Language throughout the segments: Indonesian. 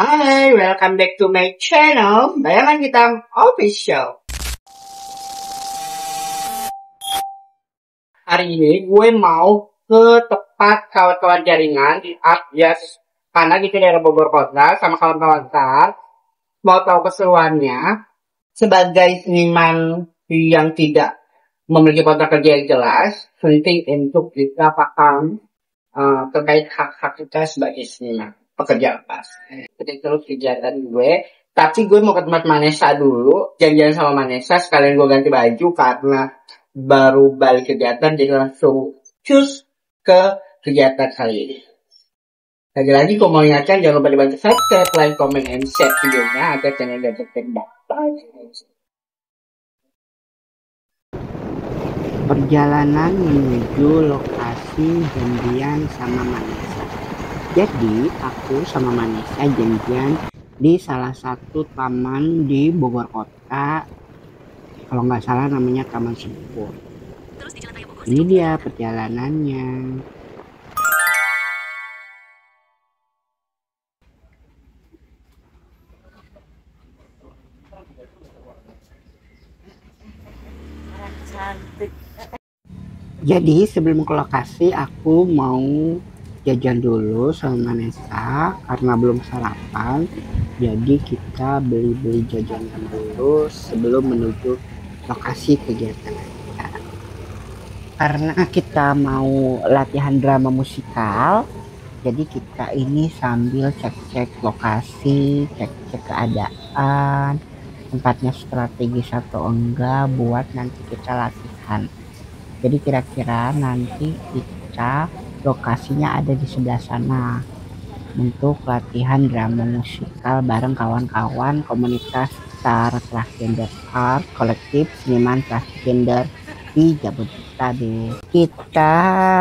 Hai, welcome back to my channel, Bayangan Hitam Official. Hari ini gue mau ke tempat kawan-kawan jaringan di Akyas, karena di daerah Bogor Kota sama kawan-kawan mau tahu keseruannya sebagai seniman yang tidak memiliki kontrak kerja yang jelas, penting untuk kita paham terkait hak-hak kita sebagai seniman pekerja lepas. Itu kegiatan gue. Tapi gue mau ke tempat Manesa dulu, janjian sama Manesa, sekalian gue ganti baju karena baru balik kegiatan, jadi langsung cus ke kegiatan kali ini. Lagi-lagi gue mau ingatkan, jangan lupa dibantu subscribe, like, comment, and share videonya agar channel gak terdapat. Perjalanan menuju lokasi janjian sama Manesa. Jadi aku sama Manesa janjian di salah satu taman di Bogor Kota. Kalau nggak salah namanya Taman Sempur. Ini dia perjalanannya. Jadi sebelum ke lokasi aku mau jajan dulu sama Manesa karena belum sarapan. Jadi kita beli jajanan dulu sebelum menuju lokasi kegiatan kita. Karena kita mau latihan drama musikal, jadi kita ini sambil cek-cek lokasi, cek-cek keadaan, tempatnya strategis atau enggak buat nanti kita latihan. Jadi kira-kira nanti kita lokasinya ada di sebelah sana untuk latihan drama musikal bareng kawan-kawan komunitas transgender art kolektif seniman transgender di Jabodetabek. Kita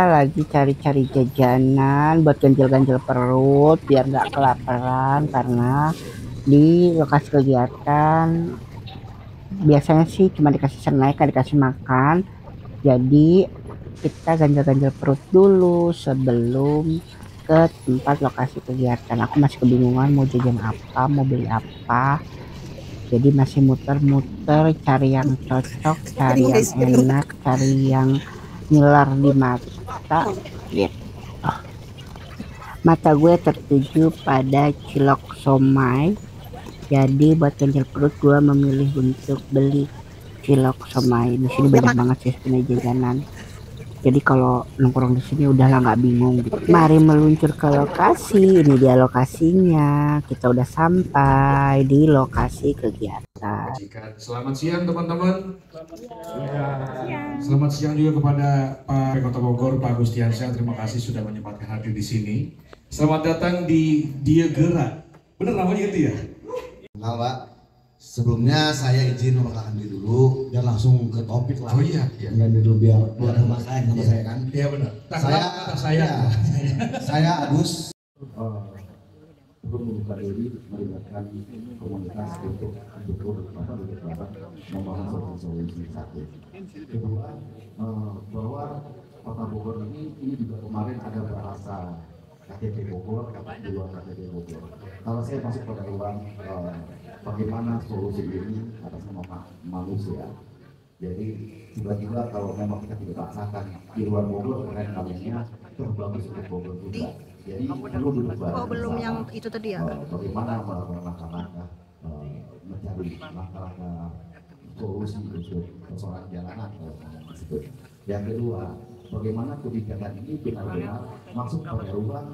lagi cari-cari jajanan buat ganjel-ganjel perut biar nggak kelaparan, karena di lokasi kegiatan biasanya sih cuma dikasih snack, dikasih makan. Jadi kita ganjel-ganjel perut dulu sebelum ke tempat lokasi kegiatan. Aku masih kebingungan mau jajan apa, mau beli apa. Jadi masih muter-muter cari yang cocok, cari yang enak, cari yang ngiler di mata. Mata gue tertuju pada cilok somai. Jadi buat ganjel perut gue memilih untuk beli cilok somai. Di sini banyak banget sih sebenarnya jajanan. Jadi kalau nongkrong di sini udahlah nggak bingung gitu. Mari meluncur ke lokasi. Ini dia lokasinya. Kita udah sampai di lokasi kegiatan. Selamat siang teman-teman. Selamat siang juga kepada Pak Kota Bogor, Pak Gustiansyah. Terima kasih sudah menyempatkan hadir di sini. Selamat datang di Dia Gerak. Benar namanya itu ya? Nah, Pak, sebelumnya saya izin memperkenalkan diri dulu biar langsung ke topik lah. Oh iya. Dan dulu biar masalah sama saya kan. Iya benar. Saya Agus. Belum membuka diri melibatkan komunitas untuk membangun solusi satu. Kedua, bahwa Kota Bogor ini juga kemarin ada bahasa KTP Bogor, di luar KTP Bogor. Kalau saya masuk pada ruang bagaimana solusi ini atas nama manusia. Jadi tiba-tiba kalau memang kita tidak paksakan di luar Bogor, keren kalinya itu bagus untuk Bogor juga. Jadi perlu duduk bareng belum yang itu tadi ya? Bagaimana melakukan langkah-langkah mencari langkah-langkah solusi untuk persoalan jalanan tersebut. Yang kedua, bagaimana kebijakan ini benar-benar masuk pada ruang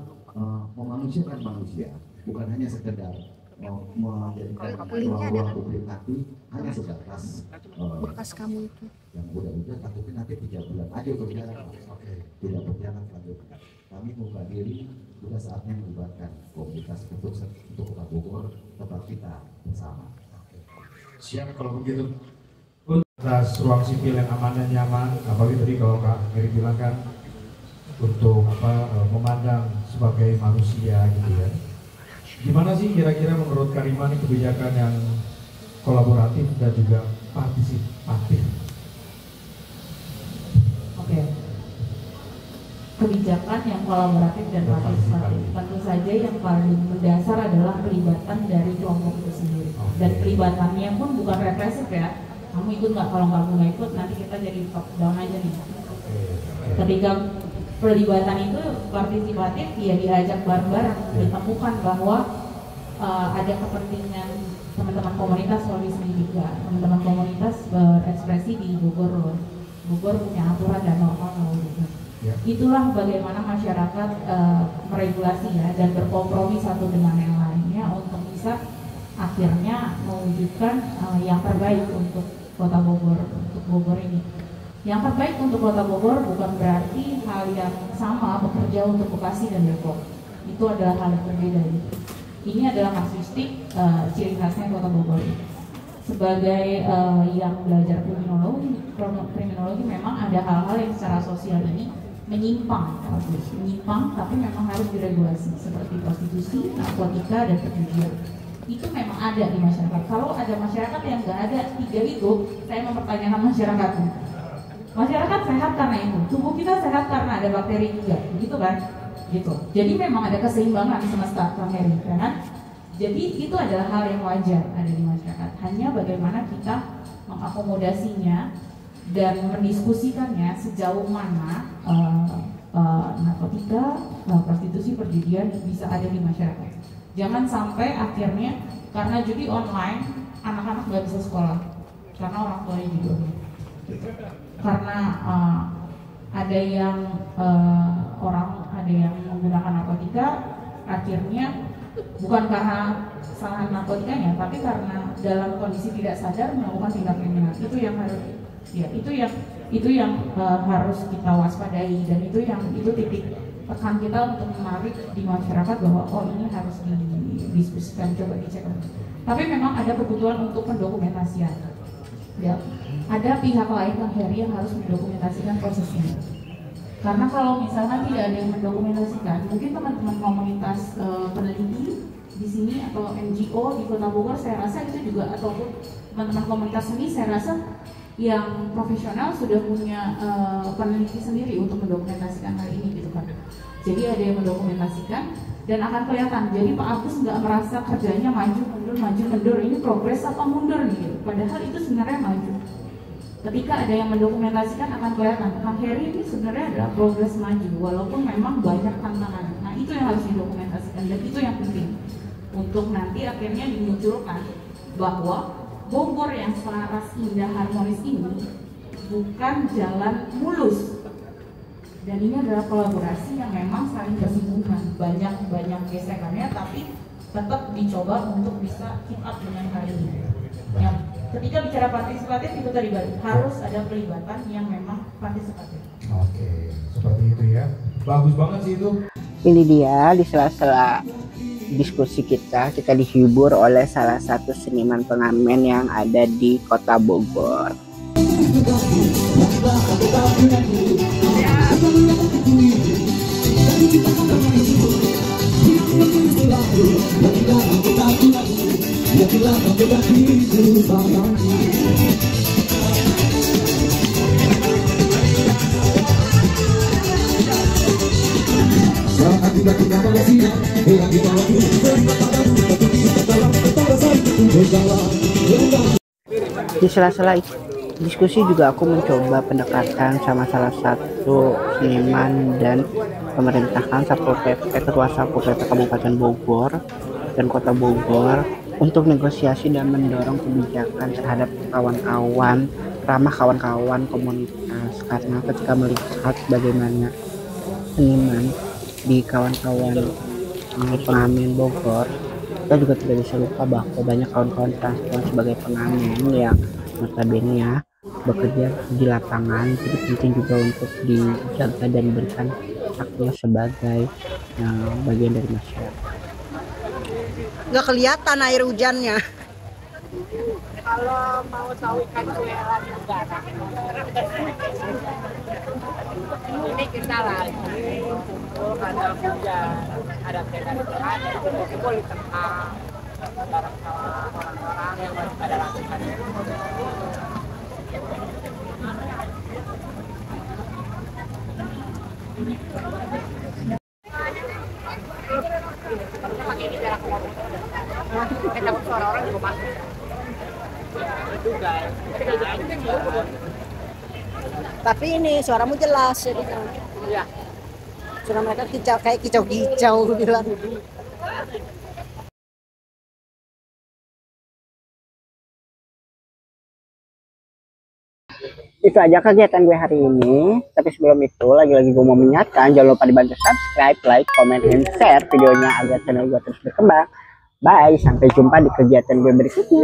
memanusiakan manusia, bukan hanya sekedar menjadikan ruang publik nanti hanya sebatas bekas kamu itu yang udah tapi nanti 3 bulan aja berjalan, tidak berjalan selanjutnya. Kami membuka diri, sudah saatnya melibatkan komunitas untuk Kota Bogor, tempat kita bersama. Siap kalau begitu. Atas ruang sipil yang aman dan nyaman, apalagi tadi kalau Kak Heri bilang kan untuk memandang sebagai manusia gitu ya. Gimana sih kira-kira menurut Karima nih kebijakan yang kolaboratif dan juga partisipatif? Oke. kebijakan yang kolaboratif dan partisipatif. Tentu saja yang paling mendasar adalah pelibatan dari kelompok itu sendiri. Dan pelibatannya pun bukan represif ya. Kamu ikut nggak? Kalau kamu nggak ikut, nanti kita jadi top down aja nih. Ketika pelibatan itu partisipatif, ya diajak bareng-bareng, ditemukan bahwa ada kepentingan teman-teman komunitas kalau di sini juga. Teman-teman komunitas berekspresi di Bogor loh. Bogor punya aturan dan norma gitu. Itulah bagaimana masyarakat meregulasi ya dan berkompromi satu dengan yang lainnya untuk bisa akhirnya mewujudkan yang terbaik untuk Kota Bogor, untuk Bogor ini. Yang terbaik untuk Kota Bogor bukan berarti hal yang sama bekerja untuk Bekasi dan Depok. Itu adalah hal yang berbeda gitu. Ini adalah kasuistik ciri khasnya Kota Bogor. Sebagai yang belajar kriminologi memang ada hal-hal yang secara sosial ini menyimpang tapi memang harus diregulasi seperti prostitusi, narkotika, dan perjudian. Itu memang ada di masyarakat. Kalau ada masyarakat yang nggak ada tiga itu, saya mempertanyakan masyarakatnya. Masyarakat sehat karena itu, tubuh kita sehat karena ada bakteri juga, begitu kan? Gitu. Jadi memang ada keseimbangan di semesta, Kang Heri, kan? Jadi itu adalah hal yang wajar ada di masyarakat. Hanya bagaimana kita mengakomodasinya dan mendiskusikannya sejauh mana narkotika, prostitusi, perjudian bisa ada di masyarakat. Jangan sampai akhirnya karena judi online anak-anak nggak bisa sekolah karena orang tuanya judi online. Karena ada yang ada yang menggunakan narkotika, akhirnya bukan karena kesalahan narkotikanya, tapi karena dalam kondisi tidak sadar melakukan tindak kriminal. Itu yang harus kita waspadai, dan itu titik tekan kita untuk menarik di masyarakat bahwa oh ini harus didiskusikan, coba dicek. Tapi memang ada kebutuhan untuk pendokumentasian. Ya, ada pihak lain Kang Heri yang harus mendokumentasikan proses ini. Karena kalau misalnya tidak ada yang mendokumentasikan, mungkin teman-teman komunitas peneliti di sini atau NGO di Kota Bogor, saya rasa itu juga, ataupun teman-teman komunitas seni, saya rasa yang profesional sudah punya peneliti sendiri untuk mendokumentasikan hal ini gitu kan. Jadi ada yang mendokumentasikan dan akan kelihatan. Jadi Pak Agus nggak merasa kerjanya maju mundur, ini progres apa mundur nih gitu. Padahal itu sebenarnya maju. Ketika ada yang mendokumentasikan akan kelihatan Kang Heri ini sebenarnya adalah progres maju walaupun memang banyak tantangan. Nah itu yang harus didokumentasikan dan itu yang penting untuk nanti akhirnya dimunculkan bahwa Bogor yang selaras, indah, harmonis ini bukan jalan mulus, dan ini adalah kolaborasi yang memang saling bersinggungan, banyak gesekannya, tapi tetap dicoba untuk bisa keep up dengan hal ini. Yang ketika bicara partisipatif itu tadi harus ada pelibatan yang memang partisipatif. Oke, seperti itu ya. Bagus banget sih itu. Ini dia di sela-sela diskusi kita dihibur oleh salah satu seniman pengamen yang ada di Kota Bogor. Di sela-sela diskusi juga aku mencoba pendekatan sama salah satu seniman dan pemerintahan Satpol PP, Ketua Satpol PP Kabupaten Bogor dan Kota Bogor untuk negosiasi dan mendorong kebijakan terhadap kawan-kawan, ramah kawan-kawan komunitas. Karena ketika melihat bagaimana seniman di kawan-kawan pengamen Bogor, kita juga tidak bisa lupa bahwa banyak kawan-kawan transpuan sebagai pengamen yang notabene bekerja di lapangan. Jadi penting juga untuk dijaga dan diberikan haknya sebagai bagian dari masyarakat. Nggak kelihatan air hujannya. Kalau mau tahu ikan cuelan negara, ini kita lagi ada hujan, ada tekan-tekan, itu boleh tentang barang orang-orang yang masih pada lakukan. Tapi ini suaramu jelas jadi. Iya. Suara mereka kicau kayak kicau-kicau bilang. Itu aja kegiatan gue hari ini. Tapi sebelum itu, lagi-lagi gue mau mengingatkan, jangan lupa dibantu subscribe, like, comment, and share videonya agar channel gue terus berkembang. Bye, sampai jumpa di kegiatan gue berikutnya.